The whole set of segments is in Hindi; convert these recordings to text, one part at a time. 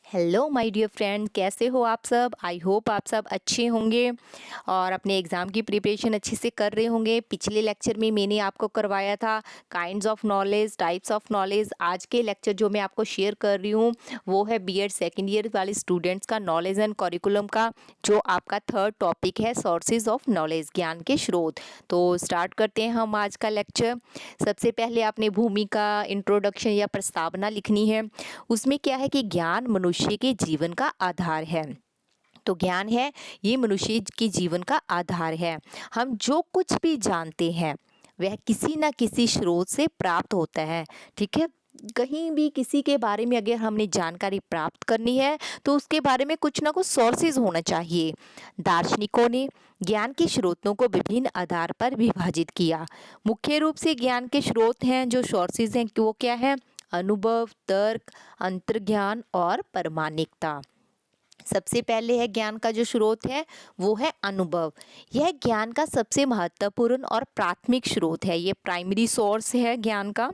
हेलो माय डियर फ्रेंड, कैसे हो आप सब। आई होप आप सब अच्छे होंगे और अपने एग्ज़ाम की प्रिपरेशन अच्छे से कर रहे होंगे। पिछले लेक्चर में मैंने आपको करवाया था kinds of knowledge, types of knowledge. आज के लेक्चर जो मैं आपको शेयर कर रही हूँ वो है बीएड सेकेंड ईयर वाले स्टूडेंट्स का नॉलेज एंड करिकुलम का, जो आपका थर्ड टॉपिक है सोर्सेज ऑफ नॉलेज, ज्ञान के स्रोत। तो स्टार्ट करते हैं हम आज का लेक्चर। सबसे पहले आपने भूमिका, इंट्रोडक्शन या प्रस्तावना लिखनी है। उसमें क्या है कि ज्ञान मनुष्य के जीवन का आधार है। तो ज्ञान है ये मनुष्य के जीवन का आधार है। हम जो कुछ भी जानते हैं वह किसी न किसी स्रोत से प्राप्त होता है। ठीक है, कहीं भी किसी के बारे में अगर हमने जानकारी प्राप्त करनी है तो उसके बारे में कुछ ना कुछ सोर्सेज होना चाहिए। दार्शनिकों ने ज्ञान के स्रोतों को विभिन्न आधार पर विभाजित किया। मुख्य रूप से ज्ञान के स्रोत हैं, जो सोर्सेज हैं वो क्या है? अनुभव, तर्क, अंतर्ज्ञान और प्रामाणिकता। सबसे पहले है ज्ञान का जो स्रोत है वो है अनुभव। यह ज्ञान का सबसे महत्वपूर्ण और प्राथमिक स्रोत है। ये प्राइमरी सोर्स है ज्ञान का।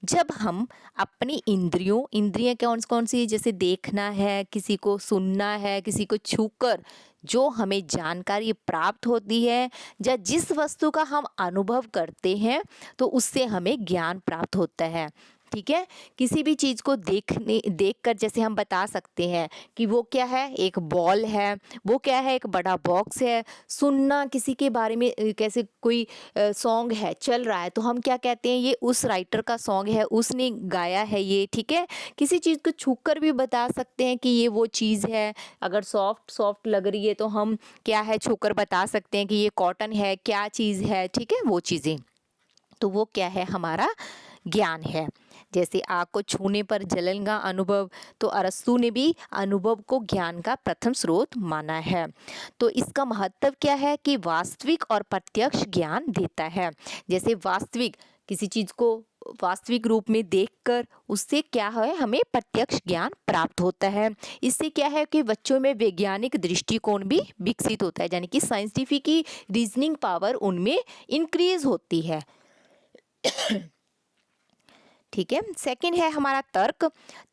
जब हम अपनी इंद्रियां कौन कौन सी, जैसे देखना है, किसी को सुनना है, किसी को छूकर जो हमें जानकारी प्राप्त होती है, या जिस वस्तु का हम अनुभव करते हैं तो उससे हमें ज्ञान प्राप्त होता है। ठीक है, किसी भी चीज़ को देखकर जैसे हम बता सकते हैं कि वो क्या है, एक बॉल है, वो क्या है, एक बड़ा बॉक्स है। सुनना किसी के बारे में, कैसे कोई सॉन्ग है चल रहा है तो हम क्या कहते हैं, ये उस राइटर का सॉन्ग है, उसने गाया है ये। ठीक है, किसी चीज़ को छूकर भी बता सकते हैं कि ये वो चीज़ है। अगर सॉफ्ट सॉफ्ट लग रही है तो हम क्या है, छूकर बता सकते हैं कि ये कॉटन है, क्या चीज़ है। ठीक है, वो चीज़ें, तो वो क्या है, हमारा ज्ञान है। जैसे आग को छूने पर जलन का अनुभव, तो अरस्तु ने भी अनुभव को ज्ञान का प्रथम स्रोत माना है। तो इसका महत्व क्या है कि वास्तविक और प्रत्यक्ष ज्ञान देता है। जैसे वास्तविक, किसी चीज़ को वास्तविक रूप में देखकर उससे क्या है, हमें प्रत्यक्ष ज्ञान प्राप्त होता है। इससे क्या है कि बच्चों में वैज्ञानिक दृष्टिकोण भी विकसित होता है, यानी कि साइंटिफिक की रीजनिंग पावर उनमें इंक्रीज होती है। ठीक है, सेकंड है हमारा तर्क।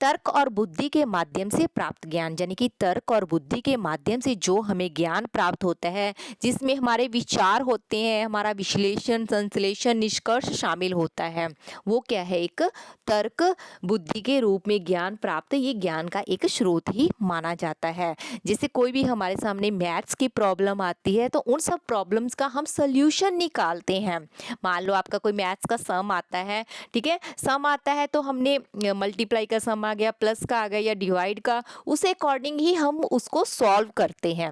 तर्क और बुद्धि के माध्यम से प्राप्त ज्ञान, यानी कि तर्क और बुद्धि के माध्यम से जो हमें ज्ञान प्राप्त होता है, जिसमें हमारे विचार होते हैं, हमारा विश्लेषण, संश्लेषण, निष्कर्ष शामिल होता है, वो क्या है, एक तर्क बुद्धि के रूप में ज्ञान प्राप्त, ये ज्ञान का एक स्रोत ही माना जाता है। जैसे कोई भी हमारे सामने मैथ्स की प्रॉब्लम आती है तो उन सब प्रॉब्लम्स का हम सोल्यूशन निकालते हैं। मान लो आपका कोई मैथ्स का सम आता है, ठीक है, सम आता है तो हमने मल्टीप्लाई का सम आ गया, प्लस का आ गया या डिवाइड का, उस अकॉर्डिंग ही हम उसको सॉल्व करते हैं।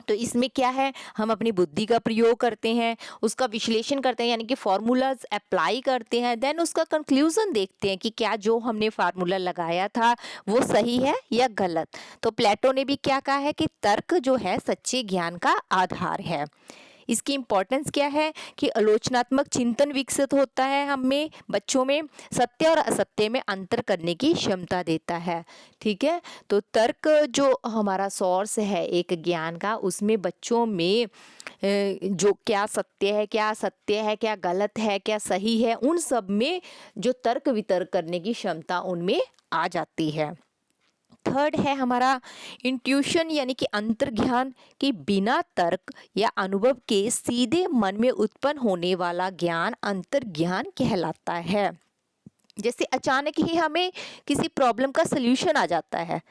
तो इसमें क्या है, हम अपनी बुद्धि का प्रयोग करते हैं, उसका विश्लेषण करते हैं, यानी कि फॉर्मूलाज अप्लाई करते हैं, देन उसका कंक्लूजन देखते हैं कि क्या जो हमने फार्मूला लगाया था वो सही है या गलत। तो प्लेटो ने भी क्या कहा है कि तर्क जो है सच्चे ज्ञान का आधार है। इसकी इम्पोर्टेंस क्या है कि आलोचनात्मक चिंतन विकसित होता है हमें, बच्चों में सत्य और असत्य में अंतर करने की क्षमता देता है। ठीक है, तो तर्क जो हमारा सोर्स है एक ज्ञान का, उसमें बच्चों में जो क्या सत्य है, क्या असत्य है, क्या गलत है, क्या सही है, उन सब में जो तर्क वितर्क करने की क्षमता उनमें आ जाती है। थर्ड है हमारा इंट्यूशन, यानी कि अंतर्ज्ञान, कि बिना तर्क या अनुभव के सीधे मन में उत्पन्न होने वाला ज्ञान अंतर्ज्ञान कहलाता है। जैसे अचानक ही हमें किसी प्रॉब्लम का सल्यूशन आ जाता है।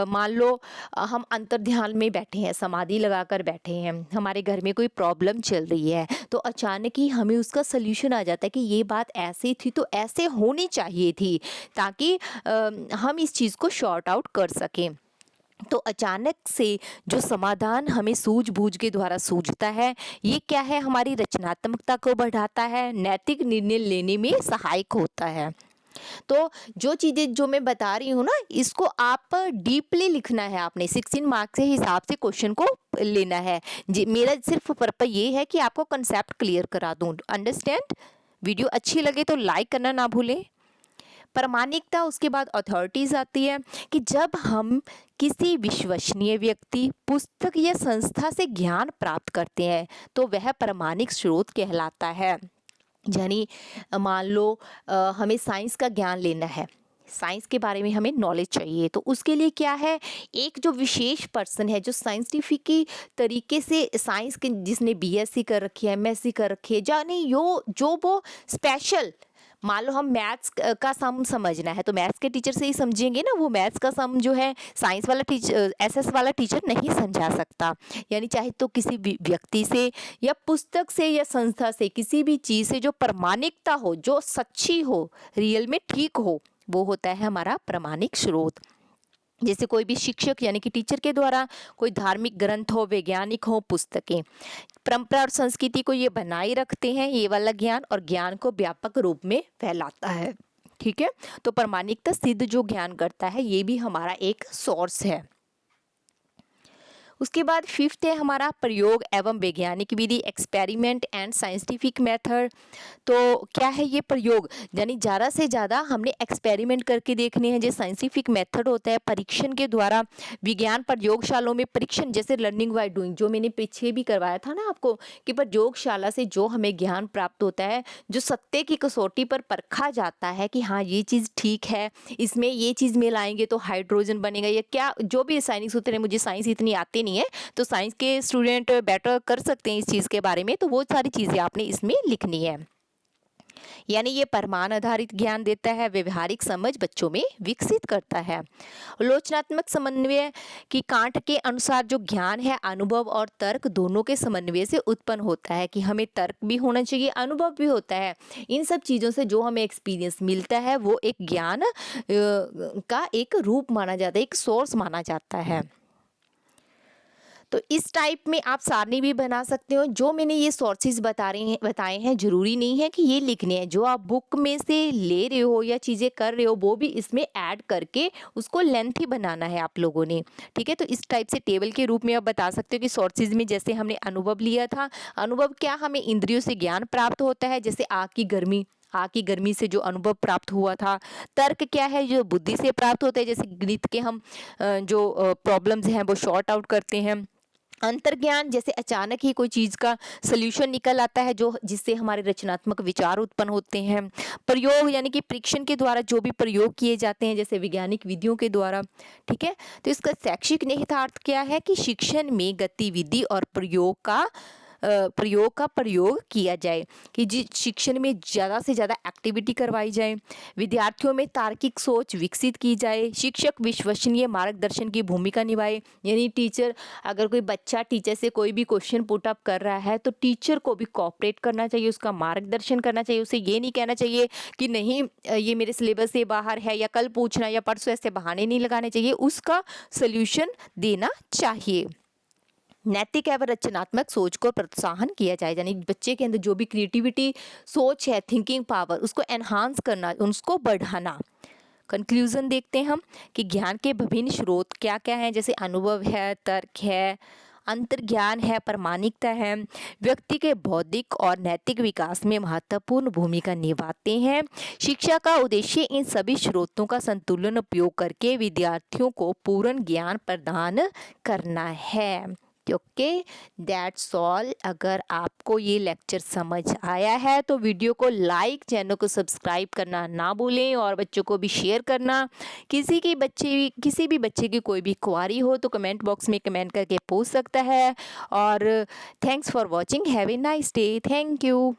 मान लो हम अंतर्ध्यान में बैठे हैं, समाधि लगाकर बैठे हैं, हमारे घर में कोई प्रॉब्लम चल रही है, तो अचानक ही हमें उसका सल्यूशन आ जाता है कि ये बात ऐसी थी तो ऐसे होनी चाहिए थी, ताकि हम इस चीज़ को शॉर्ट आउट कर सकें। तो अचानक से जो समाधान हमें सूझबूझ के द्वारा सूझता है, ये क्या है, हमारी रचनात्मकता को बढ़ाता है, नैतिक निर्णय लेने में सहायक होता है। तो जो चीज़ें जो मैं बता रही हूँ ना, इसको आप डीपली लिखना है, आपने 16 मार्क्स के हिसाब से क्वेश्चन को लेना है जी। मेरा सिर्फ पर्पस ये है कि आपको कंसेप्ट क्लियर करा दूँ। अंडरस्टैंड? वीडियो अच्छी लगे तो लाइक करना ना भूलें। प्रामाणिकता, उसके बाद अथॉरिटीज़ आती है कि जब हम किसी विश्वसनीय व्यक्ति, पुस्तक या संस्था से ज्ञान प्राप्त करते हैं तो वह प्रामाणिक स्रोत कहलाता है। यानी मान लो हमें साइंस का ज्ञान लेना है, साइंस के बारे में हमें नॉलेज चाहिए, तो उसके लिए क्या है, एक जो विशेष पर्सन है जो साइंटिफिक तरीके से साइंस के, जिसने बीएससी कर रखी है, एमएससी कर रखी है, जाने जो वो स्पेशल, मान लो हम मैथ्स का सम समझना है तो मैथ्स के टीचर से ही समझेंगे ना, वो मैथ्स का सम जो है साइंस वाला टीचर, एसएस वाला टीचर नहीं समझा सकता। यानी चाहे तो किसी भी व्यक्ति से या पुस्तक से या संस्था से, किसी भी चीज़ से जो प्रामाणिकता हो, जो सच्ची हो, रियल में ठीक हो, वो होता है हमारा प्रामाणिक स्रोत। जैसे कोई भी शिक्षक यानी कि टीचर के द्वारा कोई धार्मिक ग्रंथ हो, वैज्ञानिक हो, पुस्तकें, परंपरा और संस्कृति को ये बनाए रखते हैं, ये वाला ज्ञान, और ज्ञान को व्यापक रूप में फैलाता है। ठीक है, तो प्रामाणिकता सिद्ध जो ज्ञान करता है, ये भी हमारा एक सोर्स है। उसके बाद फिफ्थ है हमारा प्रयोग एवं वैज्ञानिक विधि, एक्सपेरिमेंट एंड साइंटिफिक मेथड। तो क्या है ये प्रयोग, यानी ज़्यादा से ज़्यादा हमने एक्सपेरिमेंट करके देखने हैं। जो साइंटिफिक मेथड होता है, परीक्षण के द्वारा, विज्ञान प्रयोगशालाओं में परीक्षण, जैसे लर्निंग बाय डूइंग, जो मैंने पीछे भी करवाया था ना आपको, कि प्रयोगशाला से जो हमें ज्ञान प्राप्त होता है, जो सत्य की कसौटी पर परखा जाता है कि हाँ ये चीज़ ठीक है, इसमें ये चीज़ मिलाएंगे तो हाइड्रोजन बनेगा, या क्या जो भी रासायनिक सूत्र है, मुझे साइंस इतनी आती नहीं है, तो साइंस के स्टूडेंट बेटर कर सकते हैं इस चीज़ के बारे में, तो वो सारी चीज़ें आपने इसमें लिखनी है। यानी ये प्रमाण आधारित ज्ञान देता है, व्यवहारिक समझ बच्चों में विकसित करता है। आलोचनात्मक समन्वय की कांट के अनुसार जो ज्ञान है, अनुभव और तर्क दोनों के समन्वय से उत्पन्न होता है, कि हमें तर्क भी होना चाहिए, अनुभव भी होता है। इन सब चीज़ों से जो हमें एक्सपीरियंस मिलता है, वो एक ज्ञान का एक रूप माना जाता है, एक सोर्स माना जाता है। तो इस टाइप में आप सारणी भी बना सकते हो। जो मैंने ये सोर्सेज बताए हैं, जरूरी नहीं है कि ये लिखने हैं, जो आप बुक में से ले रहे हो या चीज़ें कर रहे हो, वो भी इसमें ऐड करके उसको लेंथी बनाना है आप लोगों ने। ठीक है, तो इस टाइप से टेबल के रूप में आप बता सकते हो कि सोर्सेज में जैसे हमने अनुभव लिया था, अनुभव क्या, हमें इंद्रियों से ज्ञान प्राप्त होता है, जैसे आग की गर्मी से जो अनुभव प्राप्त हुआ था। तर्क क्या है, जो बुद्धि से प्राप्त होता है, जैसे गणित के हम जो प्रॉब्लम्स हैं वो शॉर्ट आउट करते हैं। अंतर्ज्ञान, जैसे अचानक ही कोई चीज़ का सल्यूशन निकल आता है, जो जिससे हमारे रचनात्मक विचार उत्पन्न होते हैं। प्रयोग यानी कि परीक्षण के द्वारा जो भी प्रयोग किए जाते हैं, जैसे वैज्ञानिक विधियों के द्वारा। ठीक है, तो इसका शैक्षिक निहितार्थ क्या है, कि शिक्षण में गतिविधि और प्रयोग का प्रयोग किया जाए, कि जिस शिक्षण में ज़्यादा से ज़्यादा एक्टिविटी करवाई जाए, विद्यार्थियों में तार्किक सोच विकसित की जाए, शिक्षक विश्वसनीय मार्गदर्शन की भूमिका निभाए। यानी टीचर, अगर कोई बच्चा टीचर से कोई भी क्वेश्चन पुट अप कर रहा है, तो टीचर को भी कोऑपरेट करना चाहिए, उसका मार्गदर्शन करना चाहिए। उसे ये नहीं कहना चाहिए कि नहीं ये मेरे सिलेबस से बाहर है, या कल पूछना, या परसों, ऐसे बहाने नहीं लगाने चाहिए, उसका सोल्यूशन देना चाहिए। नैतिक एवं रचनात्मक सोच को प्रोत्साहन किया जाए, यानी बच्चे के अंदर जो भी क्रिएटिविटी सोच है, थिंकिंग पावर, उसको एनहांस करना, उसको बढ़ाना। कंक्लूजन देखते हैं हम कि ज्ञान के विभिन्न स्रोत क्या क्या हैं, जैसे अनुभव है, तर्क है, अंतर्ज्ञान है, प्रामाणिकता है, व्यक्ति के बौद्धिक और नैतिक विकास में महत्वपूर्ण भूमिका निभाते हैं। शिक्षा का उद्देश्य इन सभी स्रोतों का संतुलन उपयोग करके विद्यार्थियों को पूर्ण ज्ञान प्रदान करना है। Okay, that's all. अगर आपको ये लेक्चर समझ आया है तो वीडियो को लाइक, चैनल को सब्सक्राइब करना ना भूलें, और बच्चों को भी शेयर करना। किसी भी बच्चे की कोई भी क्वारी हो तो कमेंट बॉक्स में कमेंट करके पूछ सकता है। और thanks for watching, have a nice day, thank you.